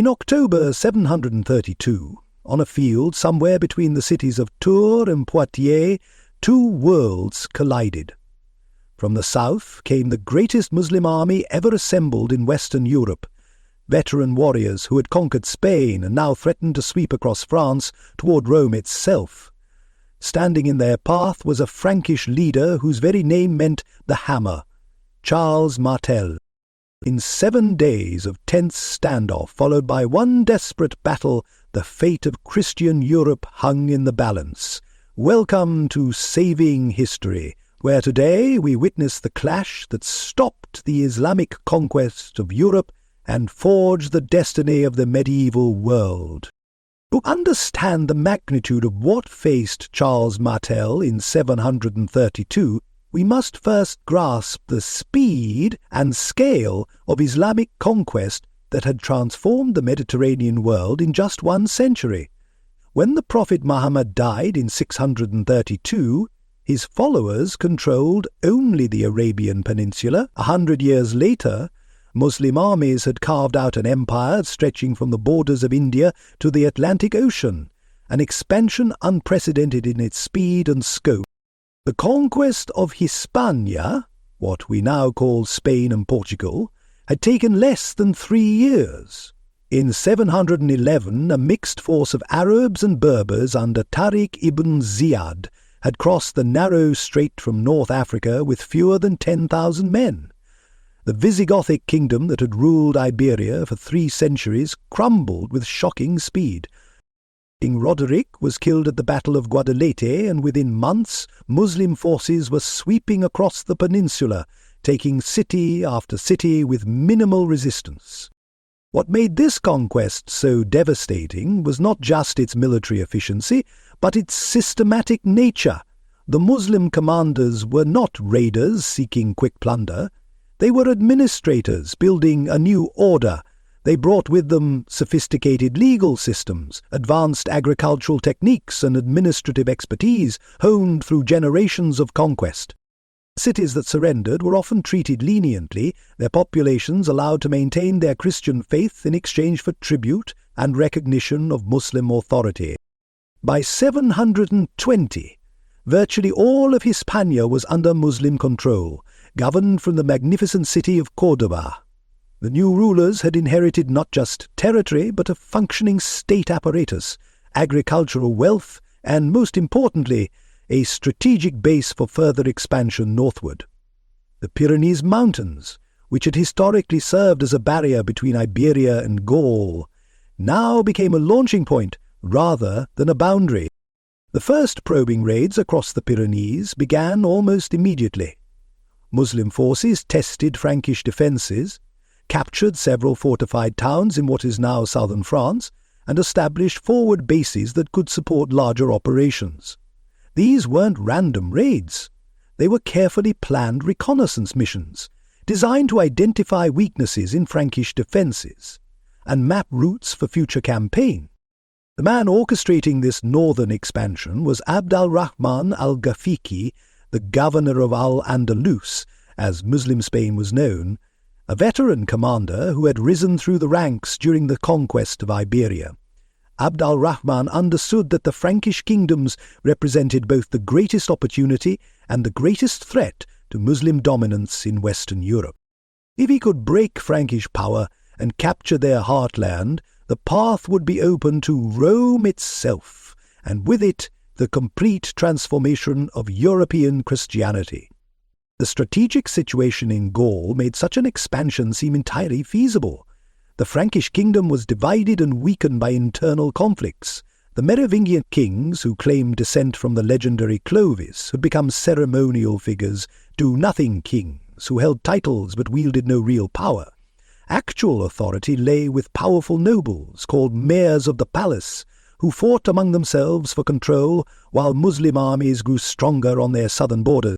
In October 732, on a field somewhere between the cities of Tours and Poitiers, two worlds collided. From the south came the greatest Muslim army ever assembled in Western Europe, veteran warriors who had conquered Spain and now threatened to sweep across France toward Rome itself. Standing in their path was a Frankish leader whose very name meant the hammer, Charles Martel. In 7 days of tense standoff, followed by one desperate battle, the fate of Christian Europe hung in the balance. Welcome to Saving History, where today we witness the clash that stopped the Islamic conquest of Europe and forged the destiny of the medieval world. To understand the magnitude of what faced Charles Martel in 732, we must first grasp the speed and scale of Islamic conquest that had transformed the Mediterranean world in just 1 century. When the Prophet Muhammad died in 632, his followers controlled only the Arabian Peninsula. 100 years later, Muslim armies had carved out an empire stretching from the borders of India to the Atlantic Ocean, an expansion unprecedented in its speed and scope. The conquest of Hispania, what we now call Spain and Portugal, had taken less than 3 years. In 711, a mixed force of Arabs and Berbers under Tariq ibn Ziyad had crossed the narrow strait from North Africa with fewer than 10,000 men. The Visigothic kingdom that had ruled Iberia for 3 centuries crumbled with shocking speed. King Roderick was killed at the Battle of Guadalete, and within months Muslim forces were sweeping across the peninsula, taking city after city with minimal resistance. What made this conquest so devastating was not just its military efficiency, but its systematic nature. The Muslim commanders were not raiders seeking quick plunder. They were administrators building a new order. They brought with them sophisticated legal systems, advanced agricultural techniques and administrative expertise honed through generations of conquest. Cities that surrendered were often treated leniently, their populations allowed to maintain their Christian faith in exchange for tribute and recognition of Muslim authority. By 720, virtually all of Hispania was under Muslim control, governed from the magnificent city of Córdoba. The new rulers had inherited not just territory, but a functioning state apparatus, agricultural wealth, and, most importantly, a strategic base for further expansion northward. The Pyrenees Mountains, which had historically served as a barrier between Iberia and Gaul, now became a launching point rather than a boundary. The first probing raids across the Pyrenees began almost immediately. Muslim forces tested Frankish defences, captured several fortified towns in what is now southern France, and established forward bases that could support larger operations. These weren't random raids. They were carefully planned reconnaissance missions, designed to identify weaknesses in Frankish defences and map routes for future campaign. The man orchestrating this northern expansion was al-Rahman al-Ghafiqi, the governor of Al-Andalus, as Muslim Spain was known, a veteran commander who had risen through the ranks during the conquest of Iberia. Abd al-Rahman understood that the Frankish kingdoms represented both the greatest opportunity and the greatest threat to Muslim dominance in Western Europe. If he could break Frankish power and capture their heartland, the path would be open to Rome itself, and with it the complete transformation of European Christianity. The strategic situation in Gaul made such an expansion seem entirely feasible. The Frankish kingdom was divided and weakened by internal conflicts. The Merovingian kings, who claimed descent from the legendary Clovis, had become ceremonial figures, do-nothing kings, who held titles but wielded no real power. Actual authority lay with powerful nobles, called mayors of the palace, who fought among themselves for control while Muslim armies grew stronger on their southern borders.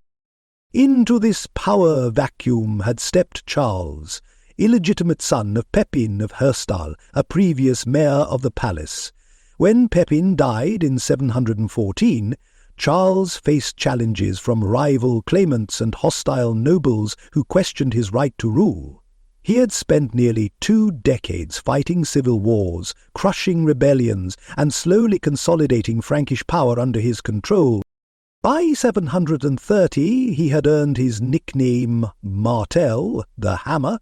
Into this power vacuum had stepped Charles, illegitimate son of Pepin of Herstal, a previous mayor of the palace. When Pepin died in 714, Charles faced challenges from rival claimants and hostile nobles who questioned his right to rule. He had spent nearly 2 decades fighting civil wars, crushing rebellions, and slowly consolidating Frankish power under his control. By 730 he had earned his nickname Martel, the Hammer,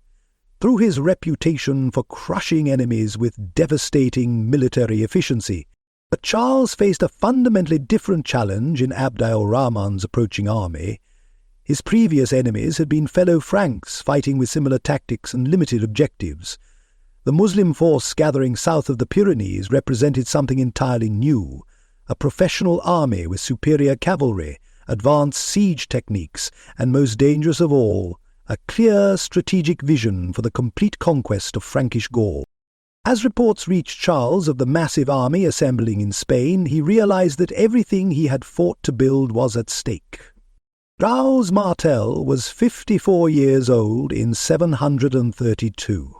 through his reputation for crushing enemies with devastating military efficiency. But Charles faced a fundamentally different challenge in al-Rahman's approaching army. His previous enemies had been fellow Franks fighting with similar tactics and limited objectives. The Muslim force gathering south of the Pyrenees represented something entirely new, a professional army with superior cavalry, advanced siege techniques, and most dangerous of all, a clear strategic vision for the complete conquest of Frankish Gaul. As reports reached Charles of the massive army assembling in Spain, he realized that everything he had fought to build was at stake. Charles Martel was 54 years old in 732,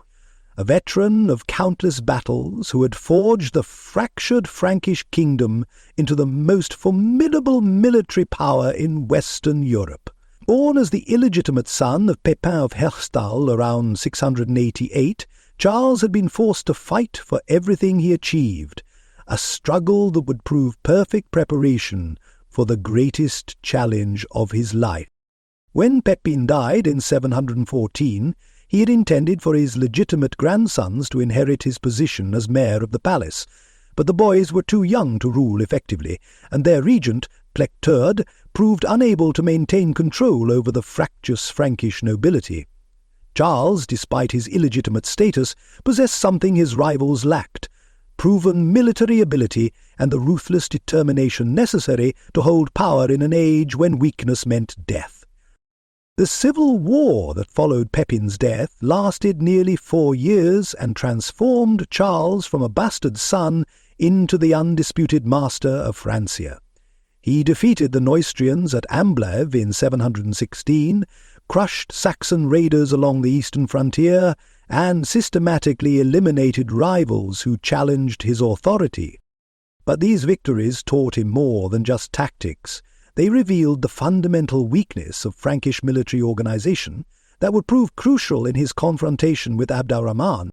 a veteran of countless battles who had forged the fractured Frankish kingdom into the most formidable military power in Western Europe. Born as the illegitimate son of Pepin of Herstal around 688, Charles had been forced to fight for everything he achieved, a struggle that would prove perfect preparation for the greatest challenge of his life. When Pepin died in 714, he had intended for his legitimate grandsons to inherit his position as mayor of the palace, but the boys were too young to rule effectively, and their regent, Plecterd, proved unable to maintain control over the fractious Frankish nobility. Charles, despite his illegitimate status, possessed something his rivals lacked: proven military ability and the ruthless determination necessary to hold power in an age when weakness meant death. The civil war that followed Pepin's death lasted nearly 4 years and transformed Charles from a bastard son into the undisputed master of Francia. He defeated the Neustrians at Amblev in 716, crushed Saxon raiders along the eastern frontier, and systematically eliminated rivals who challenged his authority. But these victories taught him more than just tactics. They revealed the fundamental weakness of Frankish military organization that would prove crucial in his confrontation with al-Rahman.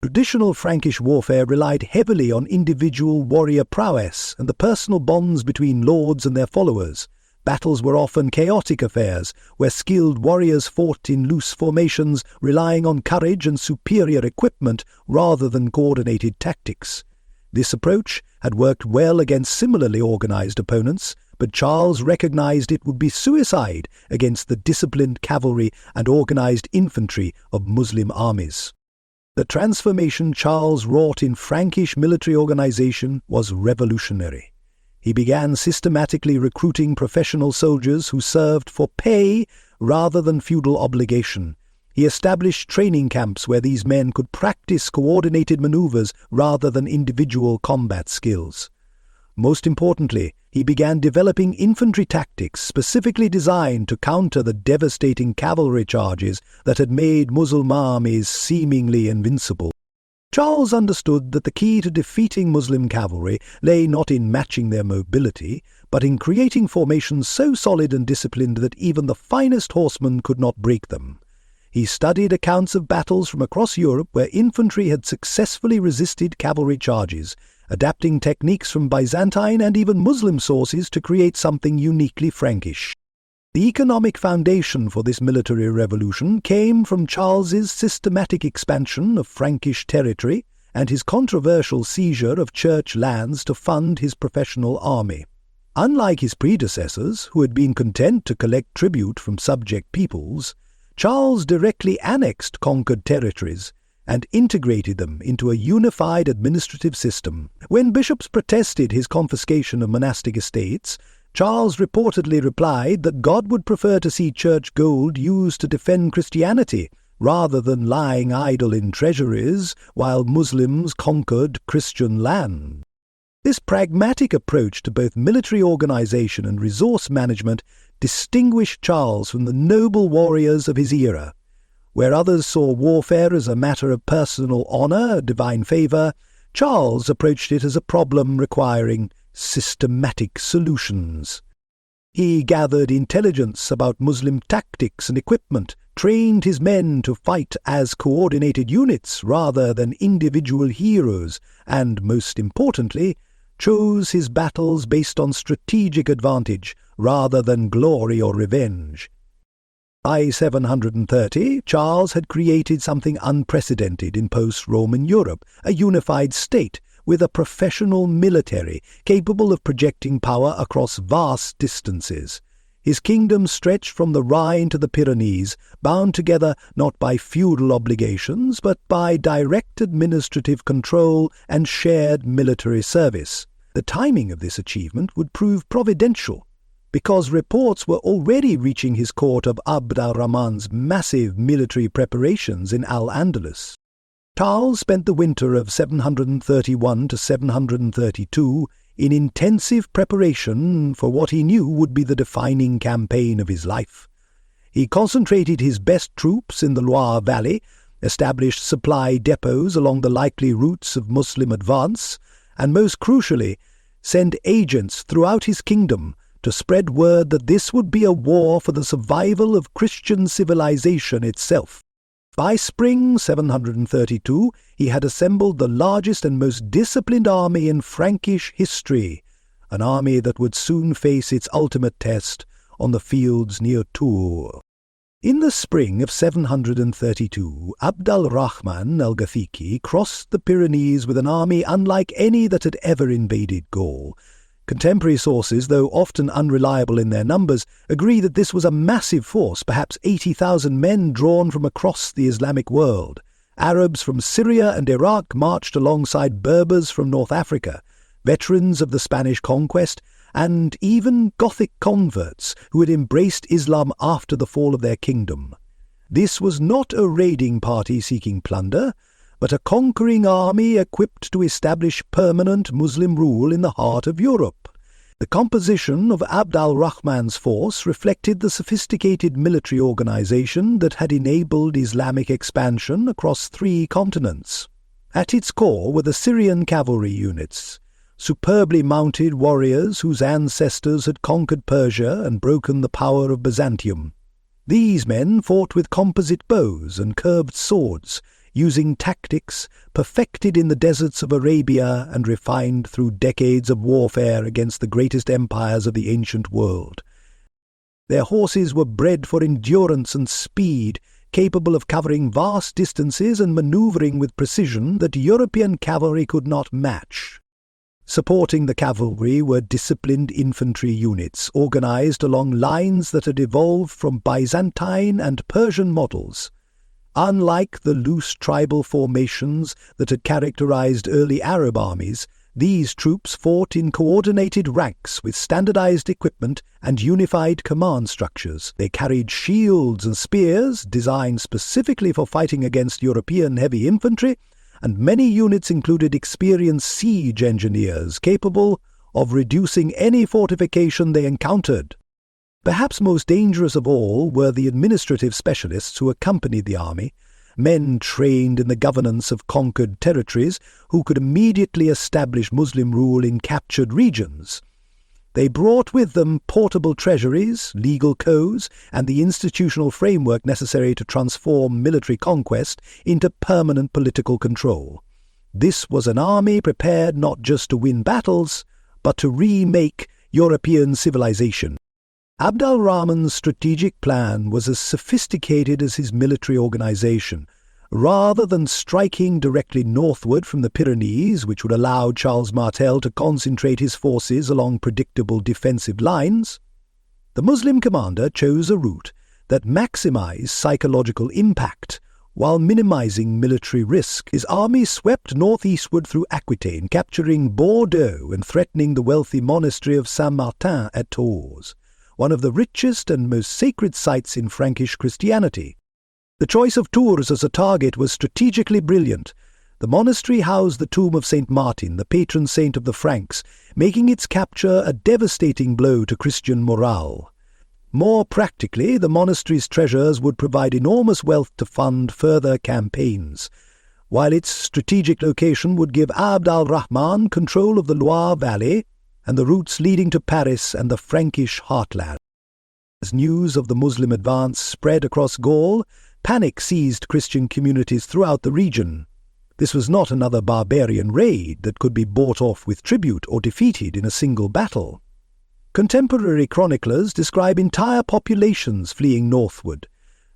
Traditional Frankish warfare relied heavily on individual warrior prowess and the personal bonds between lords and their followers. Battles were often chaotic affairs, where skilled warriors fought in loose formations, relying on courage and superior equipment rather than coordinated tactics. This approach had worked well against similarly organized opponents, but Charles recognized it would be suicide against the disciplined cavalry and organized infantry of Muslim armies. The transformation Charles wrought in Frankish military organization was revolutionary. He began systematically recruiting professional soldiers who served for pay rather than feudal obligation. He established training camps where these men could practice coordinated maneuvers rather than individual combat skills. Most importantly, he began developing infantry tactics specifically designed to counter the devastating cavalry charges that had made Muslim armies seemingly invincible. Charles understood that the key to defeating Muslim cavalry lay not in matching their mobility, but in creating formations so solid and disciplined that even the finest horsemen could not break them. He studied accounts of battles from across Europe where infantry had successfully resisted cavalry charges, adapting techniques from Byzantine and even Muslim sources to create something uniquely Frankish. The economic foundation for this military revolution came from Charles's systematic expansion of Frankish territory and his controversial seizure of church lands to fund his professional army. Unlike his predecessors, who had been content to collect tribute from subject peoples, Charles directly annexed conquered territories and integrated them into a unified administrative system. When bishops protested his confiscation of monastic estates, Charles reportedly replied that God would prefer to see church gold used to defend Christianity rather than lying idle in treasuries while Muslims conquered Christian land. This pragmatic approach to both military organization and resource management distinguished Charles from the noble warriors of his era. Where others saw warfare as a matter of personal honor, divine favor, Charles approached it as a problem requiring systematic solutions. He gathered intelligence about Muslim tactics and equipment, trained his men to fight as coordinated units rather than individual heroes, and, most importantly, chose his battles based on strategic advantage rather than glory or revenge. By 730, Charles had created something unprecedented in post-Roman Europe, a unified state with a professional military capable of projecting power across vast distances. His kingdom stretched from the Rhine to the Pyrenees, bound together not by feudal obligations but by direct administrative control and shared military service. The timing of this achievement would prove providential, because reports were already reaching his court of Abd al-Rahman's massive military preparations in Al-Andalus. Charles spent the winter of 731 to 732 in intensive preparation for what he knew would be the defining campaign of his life. He concentrated his best troops in the Loire Valley, established supply depots along the likely routes of Muslim advance, and most crucially, sent agents throughout his kingdom to spread word that this would be a war for the survival of Christian civilization itself. By spring 732, he had assembled the largest and most disciplined army in Frankish history, an army that would soon face its ultimate test on the fields near Tours. In the spring of 732, Abd al-Rahman al-Ghafiqi crossed the Pyrenees with an army unlike any that had ever invaded Gaul. Contemporary sources, though often unreliable in their numbers, agree that this was a massive force, perhaps 80,000 men drawn from across the Islamic world. Arabs from Syria and Iraq marched alongside Berbers from North Africa, veterans of the Spanish conquest, and even Gothic converts who had embraced Islam after the fall of their kingdom. This was not a raiding party seeking plunder, but a conquering army equipped to establish permanent Muslim rule in the heart of Europe. The composition of Abd al-Rahman's force reflected the sophisticated military organization that had enabled Islamic expansion across 3 continents. At its core were the Syrian cavalry units, superbly mounted warriors whose ancestors had conquered Persia and broken the power of Byzantium. These men fought with composite bows and curved swords, using tactics perfected in the deserts of Arabia and refined through decades of warfare against the greatest empires of the ancient world. Their horses were bred for endurance and speed, capable of covering vast distances and maneuvering with precision that European cavalry could not match. Supporting the cavalry were disciplined infantry units, organized along lines that had evolved from Byzantine and Persian models. Unlike the loose tribal formations that had characterized early Arab armies, these troops fought in coordinated ranks with standardized equipment and unified command structures. They carried shields and spears designed specifically for fighting against European heavy infantry, and many units included experienced siege engineers capable of reducing any fortification they encountered. Perhaps most dangerous of all were the administrative specialists who accompanied the army, men trained in the governance of conquered territories who could immediately establish Muslim rule in captured regions. They brought with them portable treasuries, legal codes, and the institutional framework necessary to transform military conquest into permanent political control. This was an army prepared not just to win battles, but to remake European civilization. Abd al-Rahman's strategic plan was as sophisticated as his military organization. Rather than striking directly northward from the Pyrenees, which would allow Charles Martel to concentrate his forces along predictable defensive lines, the Muslim commander chose a route that maximized psychological impact while minimizing military risk. His army swept northeastward through Aquitaine, capturing Bordeaux and threatening the wealthy monastery of Saint-Martin at Tours, one of the richest and most sacred sites in Frankish Christianity. The choice of Tours as a target was strategically brilliant. The monastery housed the tomb of Saint Martin, the patron saint of the Franks, making its capture a devastating blow to Christian morale. More practically, the monastery's treasures would provide enormous wealth to fund further campaigns, while its strategic location would give Abd al-Rahman control of the Loire Valley and the routes leading to Paris and the Frankish heartland. As news of the Muslim advance spread across Gaul, panic seized Christian communities throughout the region. This was not another barbarian raid that could be bought off with tribute or defeated in a single battle. Contemporary chroniclers describe entire populations fleeing northward,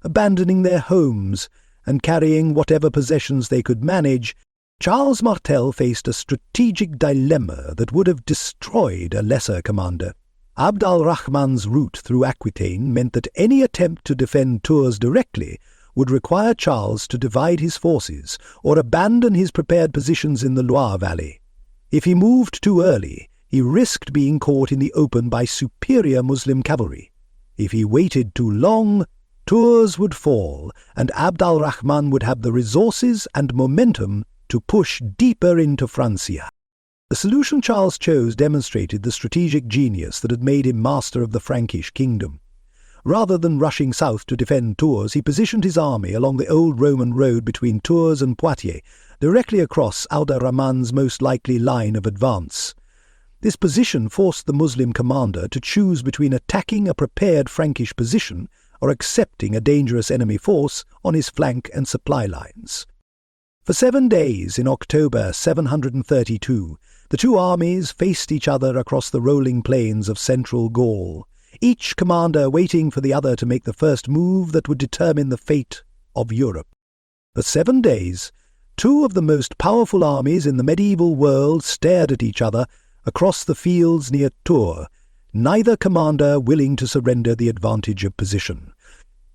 abandoning their homes and carrying whatever possessions they could manage. Charles Martel faced a strategic dilemma that would have destroyed a lesser commander. al-Rahman's route through Aquitaine meant that any attempt to defend Tours directly would require Charles to divide his forces or abandon his prepared positions in the Loire Valley. If he moved too early, he risked being caught in the open by superior Muslim cavalry. If he waited too long, Tours would fall, and al-Rahman would have the resources and momentum to push deeper into Francia. The solution Charles chose demonstrated the strategic genius that had made him master of the Frankish kingdom. Rather than rushing south to defend Tours, he positioned his army along the old Roman road between Tours and Poitiers, directly across al-Rahman's most likely line of advance. This position forced the Muslim commander to choose between attacking a prepared Frankish position or accepting a dangerous enemy force on his flank and supply lines. For 7 days in October 732, the two armies faced each other across the rolling plains of central Gaul, each commander waiting for the other to make the first move that would determine the fate of Europe. For 7 days, two of the most powerful armies in the medieval world stared at each other across the fields near Tours, neither commander willing to surrender the advantage of position.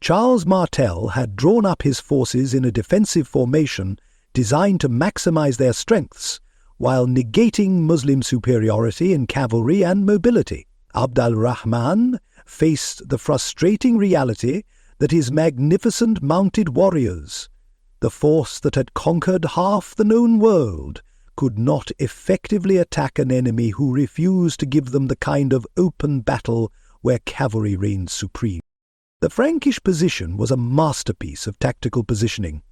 Charles Martel had drawn up his forces in a defensive formation designed to maximize their strengths, while negating Muslim superiority in cavalry and mobility. al-Rahman faced the frustrating reality that his magnificent mounted warriors, the force that had conquered half the known world, could not effectively attack an enemy who refused to give them the kind of open battle where cavalry reigned supreme. The Frankish position was a masterpiece of tactical positioning.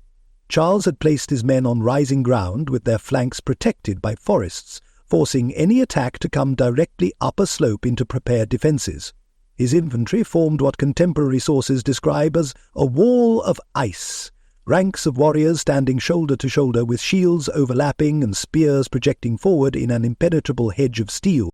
Charles had placed his men on rising ground with their flanks protected by forests, forcing any attack to come directly up a slope into prepared defences. His infantry formed what contemporary sources describe as a wall of ice, ranks of warriors standing shoulder to shoulder with shields overlapping and spears projecting forward in an impenetrable hedge of steel.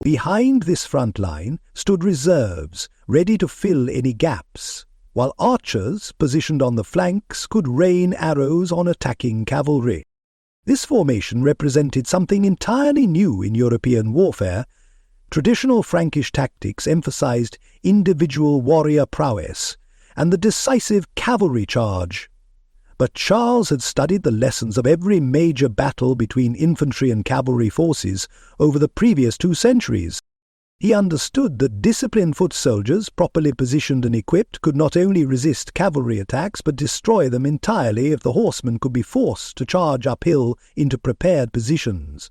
Behind this front line stood reserves, ready to fill any gaps, while archers positioned on the flanks could rain arrows on attacking cavalry. This formation represented something entirely new in European warfare. Traditional Frankish tactics emphasized individual warrior prowess and the decisive cavalry charge. But Charles had studied the lessons of every major battle between infantry and cavalry forces over the previous 2 centuries. He understood that disciplined foot soldiers, properly positioned and equipped, could not only resist cavalry attacks but destroy them entirely if the horsemen could be forced to charge uphill into prepared positions.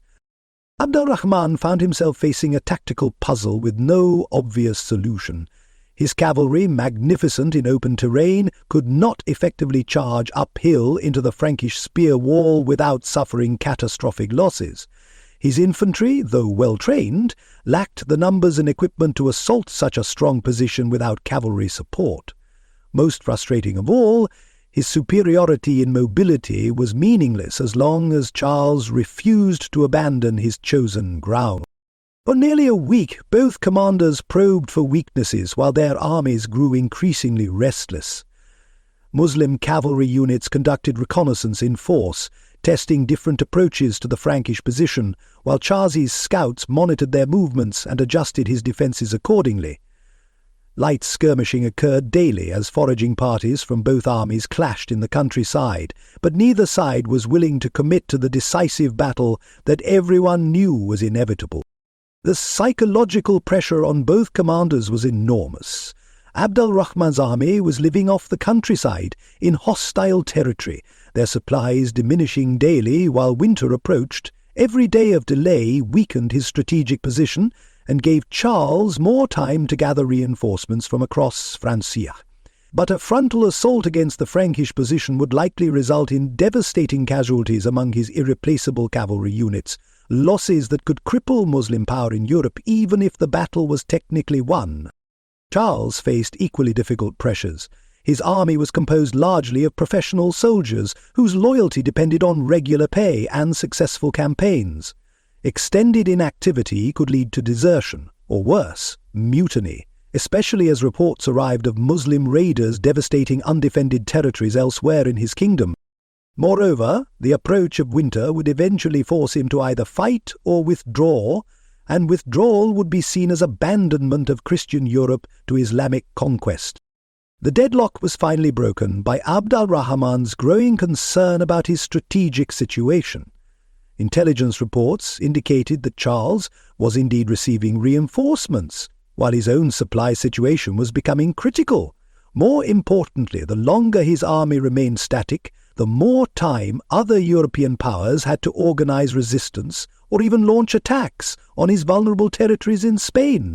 al-Rahman found himself facing a tactical puzzle with no obvious solution. His cavalry, magnificent in open terrain, could not effectively charge uphill into the Frankish spear wall without suffering catastrophic losses. His infantry, though well-trained, lacked the numbers and equipment to assault such a strong position without cavalry support. Most frustrating of all, his superiority in mobility was meaningless as long as Charles refused to abandon his chosen ground. For nearly a week, both commanders probed for weaknesses while their armies grew increasingly restless. Muslim cavalry units conducted reconnaissance in force, testing different approaches to the Frankish position, while Charles's scouts monitored their movements and adjusted his defences accordingly. Light skirmishing occurred daily as foraging parties from both armies clashed in the countryside, but neither side was willing to commit to the decisive battle that everyone knew was inevitable. The psychological pressure on both commanders was enormous. al-Rahman's army was living off the countryside in hostile territory, their supplies diminishing daily while winter approached. Every day of delay weakened his strategic position and gave Charles more time to gather reinforcements from across Francia. But a frontal assault against the Frankish position would likely result in devastating casualties among his irreplaceable cavalry units, losses that could cripple Muslim power in Europe even if the battle was technically won. Charles faced equally difficult pressures. His army was composed largely of professional soldiers whose loyalty depended on regular pay and successful campaigns. Extended inactivity could lead to desertion, or worse, mutiny, especially as reports arrived of Muslim raiders devastating undefended territories elsewhere in his kingdom. Moreover, the approach of winter would eventually force him to either fight or withdraw, and withdrawal would be seen as abandonment of Christian Europe to Islamic conquest. The deadlock was finally broken by Abd al-Rahman's growing concern about his strategic situation. Intelligence reports indicated that Charles was indeed receiving reinforcements, while his own supply situation was becoming critical. More importantly, the longer his army remained static, the more time other European powers had to organize resistance or even launch attacks on his vulnerable territories in Spain.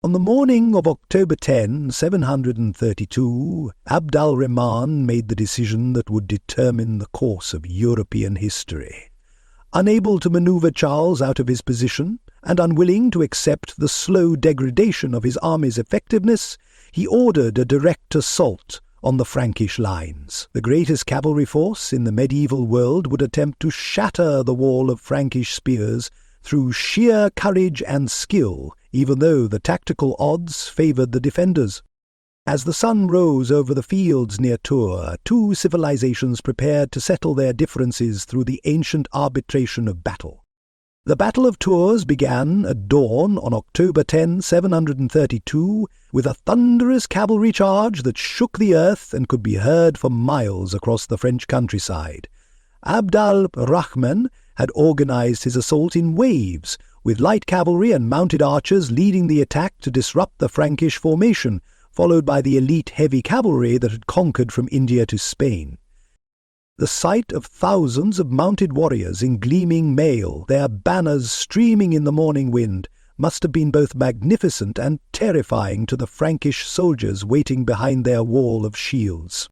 On the morning of October 10, 732, Abd al-Rahman made the decision that would determine the course of European history. Unable to maneuver Charles out of his position, and unwilling to accept the slow degradation of his army's effectiveness, he ordered a direct assault on the Frankish lines. The greatest cavalry force in the medieval world would attempt to shatter the wall of Frankish spears through sheer courage and skill, even though the tactical odds favoured the defenders. As the sun rose over the fields near Tours, two civilizations prepared to settle their differences through the ancient arbitration of battle. The Battle of Tours began at dawn on October 10, 732, with a thunderous cavalry charge that shook the earth and could be heard for miles across the French countryside. Abd al-Rahman had organized his assault in waves, with light cavalry and mounted archers leading the attack to disrupt the Frankish formation, followed by the elite heavy cavalry that had conquered from India to Spain. The sight of thousands of mounted warriors in gleaming mail, their banners streaming in the morning wind, must have been both magnificent and terrifying to the Frankish soldiers waiting behind their wall of shields.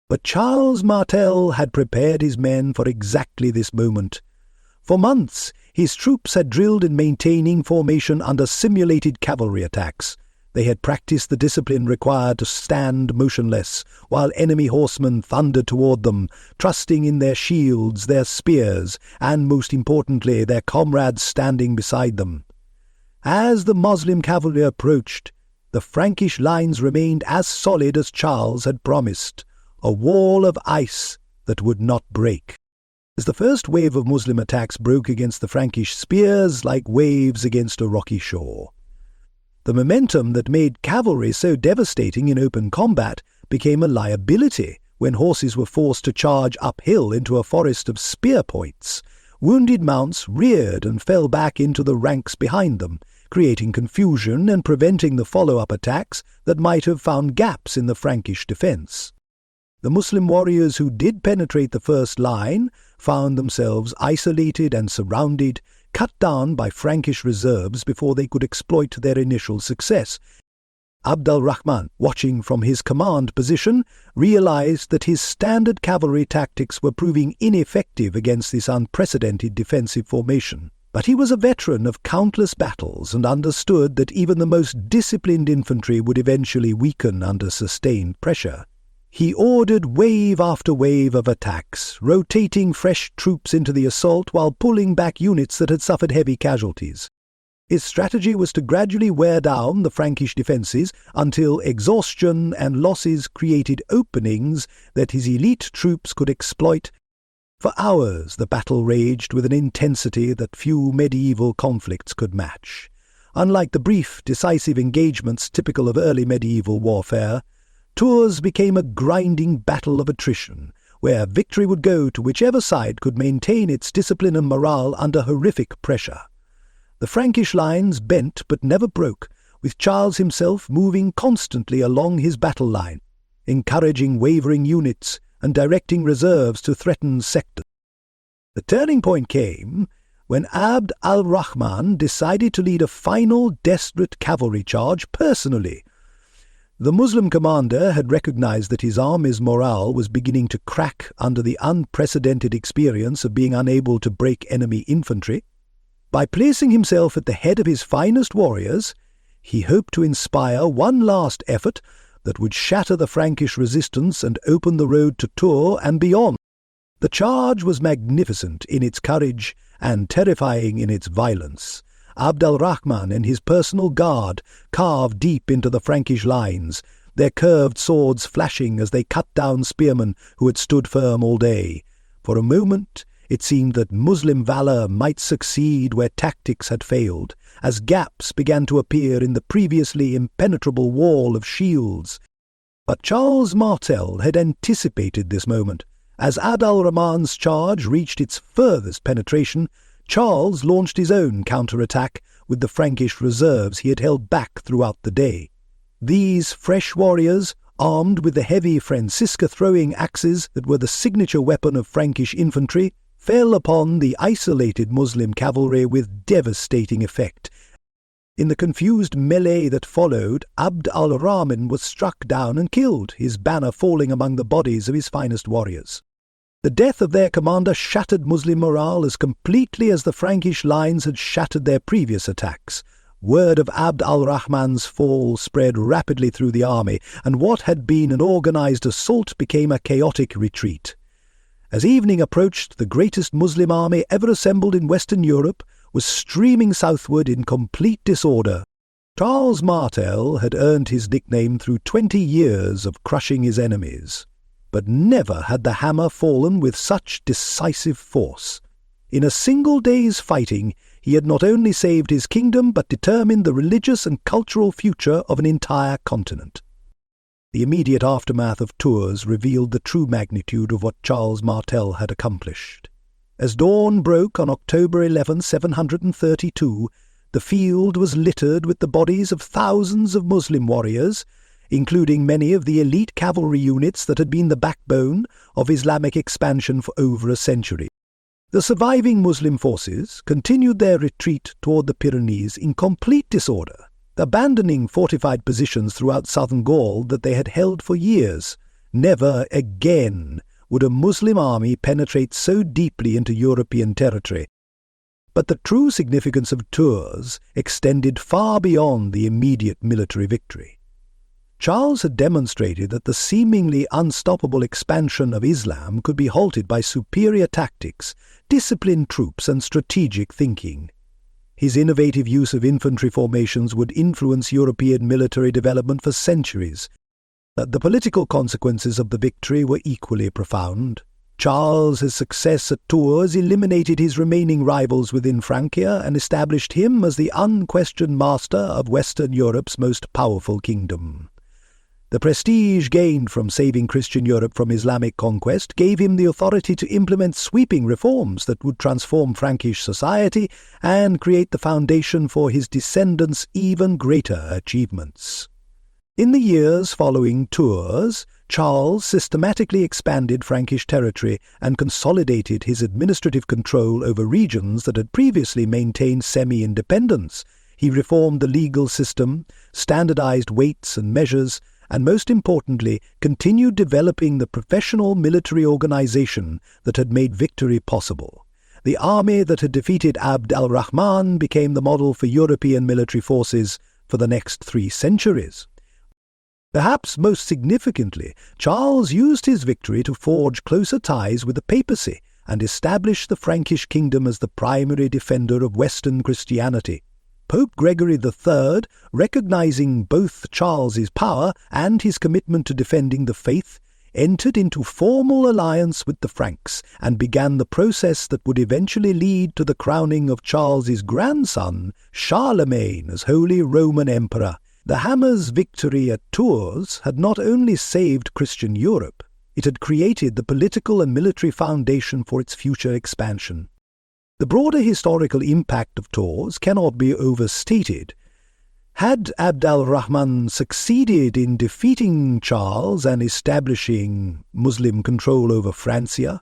But Charles Martel had prepared his men for exactly this moment. For months, his troops had drilled in maintaining formation under simulated cavalry attacks. They had practiced the discipline required to stand motionless, while enemy horsemen thundered toward them, trusting in their shields, their spears, and, most importantly, their comrades standing beside them. As the Moslem cavalry approached, the Frankish lines remained as solid as Charles had promised, a wall of ice that would not break. As the first wave of Muslim attacks broke against the Frankish spears like waves against a rocky shore. The momentum that made cavalry so devastating in open combat became a liability when horses were forced to charge uphill into a forest of spear points. Wounded mounts reared and fell back into the ranks behind them, creating confusion and preventing the follow-up attacks that might have found gaps in the Frankish defence. The Muslim warriors who did penetrate the first line found themselves isolated and surrounded, cut down by Frankish reserves before they could exploit their initial success. Abd al-Rahman, watching from his command position, realized that his standard cavalry tactics were proving ineffective against this unprecedented defensive formation. But he was a veteran of countless battles and understood that even the most disciplined infantry would eventually weaken under sustained pressure. He ordered wave after wave of attacks, rotating fresh troops into the assault while pulling back units that had suffered heavy casualties. His strategy was to gradually wear down the Frankish defences until exhaustion and losses created openings that his elite troops could exploit. For hours the battle raged with an intensity that few medieval conflicts could match. Unlike the brief, decisive engagements typical of early medieval warfare, Tours became a grinding battle of attrition, where victory would go to whichever side could maintain its discipline and morale under horrific pressure. The Frankish lines bent but never broke, with Charles himself moving constantly along his battle line, encouraging wavering units and directing reserves to threatened sectors. The turning point came when Abd al-Rahman decided to lead a final desperate cavalry charge personally. The Muslim commander had recognized that his army's morale was beginning to crack under the unprecedented experience of being unable to break enemy infantry. By placing himself at the head of his finest warriors, he hoped to inspire one last effort that would shatter the Frankish resistance and open the road to Tours and beyond. The charge was magnificent in its courage and terrifying in its violence. al-Rahman and his personal guard carved deep into the Frankish lines, their curved swords flashing as they cut down spearmen who had stood firm all day. For a moment it seemed that Muslim valour might succeed where tactics had failed, as gaps began to appear in the previously impenetrable wall of shields. But Charles Martel had anticipated this moment. As al-Rahman's charge reached its furthest penetration, Charles launched his own counter-attack with the Frankish reserves he had held back throughout the day. These fresh warriors, armed with the heavy Francisca-throwing axes that were the signature weapon of Frankish infantry, fell upon the isolated Muslim cavalry with devastating effect. In the confused melee that followed, Abd al-Rahman was struck down and killed, his banner falling among the bodies of his finest warriors. The death of their commander shattered Muslim morale as completely as the Frankish lines had shattered their previous attacks. Word of Abd al-Rahman's fall spread rapidly through the army, and what had been an organized assault became a chaotic retreat. As evening approached, the greatest Muslim army ever assembled in Western Europe was streaming southward in complete disorder. Charles Martel had earned his nickname through 20 years of crushing his enemies, but never had the hammer fallen with such decisive force. In a single day's fighting, he had not only saved his kingdom but determined the religious and cultural future of an entire continent. The immediate aftermath of Tours revealed the true magnitude of what Charles Martel had accomplished. As dawn broke on October 11, 732, the field was littered with the bodies of thousands of Muslim warriors, including many of the elite cavalry units that had been the backbone of Islamic expansion for over a century. The surviving Muslim forces continued their retreat toward the Pyrenees in complete disorder, abandoning fortified positions throughout southern Gaul that they had held for years. Never again would a Muslim army penetrate so deeply into European territory. But the true significance of Tours extended far beyond the immediate military victory. Charles had demonstrated that the seemingly unstoppable expansion of Islam could be halted by superior tactics, disciplined troops, and strategic thinking. His innovative use of infantry formations would influence European military development for centuries. The political consequences of the victory were equally profound. Charles's success at Tours eliminated his remaining rivals within Francia and established him as the unquestioned master of Western Europe's most powerful kingdom. The prestige gained from saving Christian Europe from Islamic conquest gave him the authority to implement sweeping reforms that would transform Frankish society and create the foundation for his descendants' even greater achievements. In the years following Tours, Charles systematically expanded Frankish territory and consolidated his administrative control over regions that had previously maintained semi-independence. He reformed the legal system, standardized weights and measures, and most importantly, continued developing the professional military organization that had made victory possible. The army that had defeated Abd al-Rahman became the model for European military forces for the next 3 centuries. Perhaps most significantly, Charles used his victory to forge closer ties with the papacy and establish the Frankish kingdom as the primary defender of Western Christianity. Pope Gregory III, recognizing both Charles's power and his commitment to defending the faith, entered into formal alliance with the Franks and began the process that would eventually lead to the crowning of Charles's grandson, Charlemagne, as Holy Roman Emperor. The hammer's victory at Tours had not only saved Christian Europe, it had created the political and military foundation for its future expansion. The broader historical impact of Tours cannot be overstated. Had Abd al-Rahman succeeded in defeating Charles and establishing Muslim control over Francia,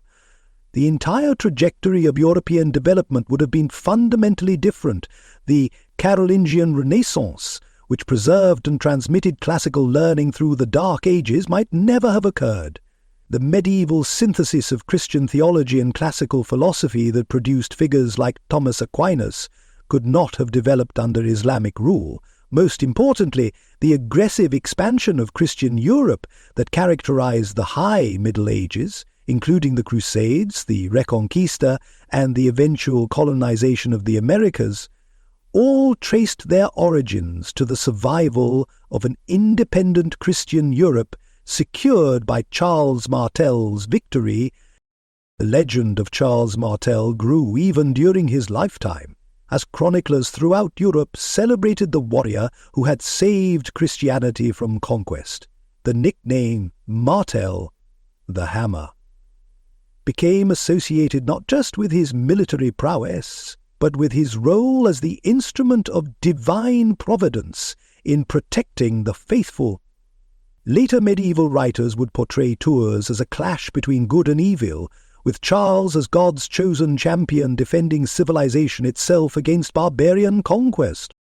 the entire trajectory of European development would have been fundamentally different. The Carolingian Renaissance, which preserved and transmitted classical learning through the Dark Ages, might never have occurred. The medieval synthesis of Christian theology and classical philosophy that produced figures like Thomas Aquinas could not have developed under Islamic rule, most importantly, the aggressive expansion of Christian Europe that characterized the High Middle Ages, including the Crusades, the Reconquista, and the eventual colonization of the Americas, all traced their origins to the survival of an independent Christian Europe secured by Charles Martel's victory. The legend of Charles Martel grew even during his lifetime, as chroniclers throughout Europe celebrated the warrior who had saved Christianity from conquest. The nickname Martel, the Hammer, became associated not just with his military prowess, but with his role as the instrument of divine providence in protecting the faithful. Later medieval writers would portray Tours as a clash between good and evil, with Charles as God's chosen champion defending civilization itself against barbarian conquest.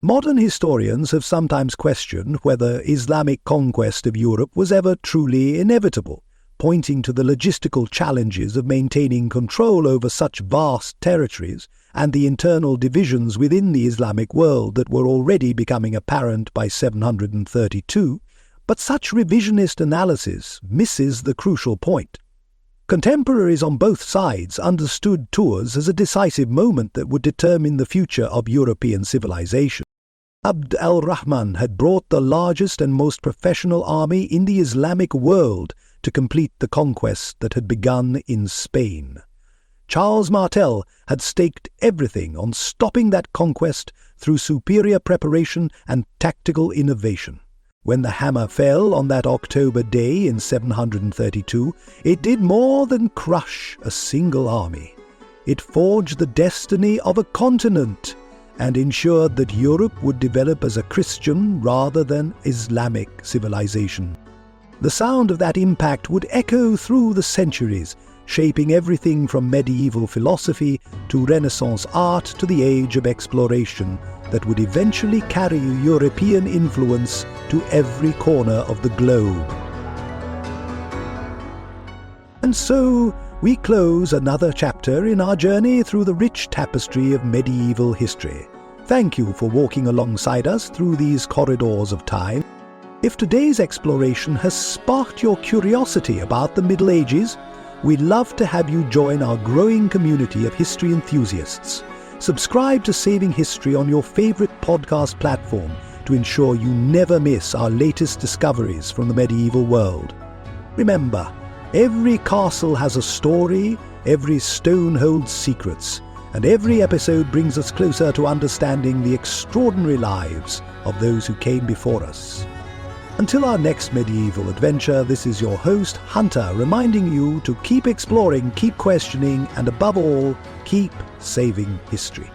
Modern historians have sometimes questioned whether Islamic conquest of Europe was ever truly inevitable, pointing to the logistical challenges of maintaining control over such vast territories and the internal divisions within the Islamic world that were already becoming apparent by 732, but such revisionist analysis misses the crucial point. Contemporaries on both sides understood Tours as a decisive moment that would determine the future of European civilization. al-Rahman had brought the largest and most professional army in the Islamic world to complete the conquest that had begun in Spain. Charles Martel had staked everything on stopping that conquest through superior preparation and tactical innovation. When the hammer fell on that October day in 732, it did more than crush a single army. It forged the destiny of a continent and ensured that Europe would develop as a Christian rather than Islamic civilization. The sound of that impact would echo through the centuries, shaping everything from medieval philosophy to Renaissance art to the age of exploration that would eventually carry European influence to every corner of the globe. And so we close another chapter in our journey through the rich tapestry of medieval history. Thank you for walking alongside us through these corridors of time. If today's exploration has sparked your curiosity about the Middle Ages, we'd love to have you join our growing community of history enthusiasts. Subscribe to Saving History on your favorite podcast platform to ensure you never miss our latest discoveries from the medieval world. Remember, every castle has a story, every stone holds secrets, and every episode brings us closer to understanding the extraordinary lives of those who came before us. Until our next medieval adventure, this is your host, Hunter, reminding you to keep exploring, keep questioning, and above all, keep saving history.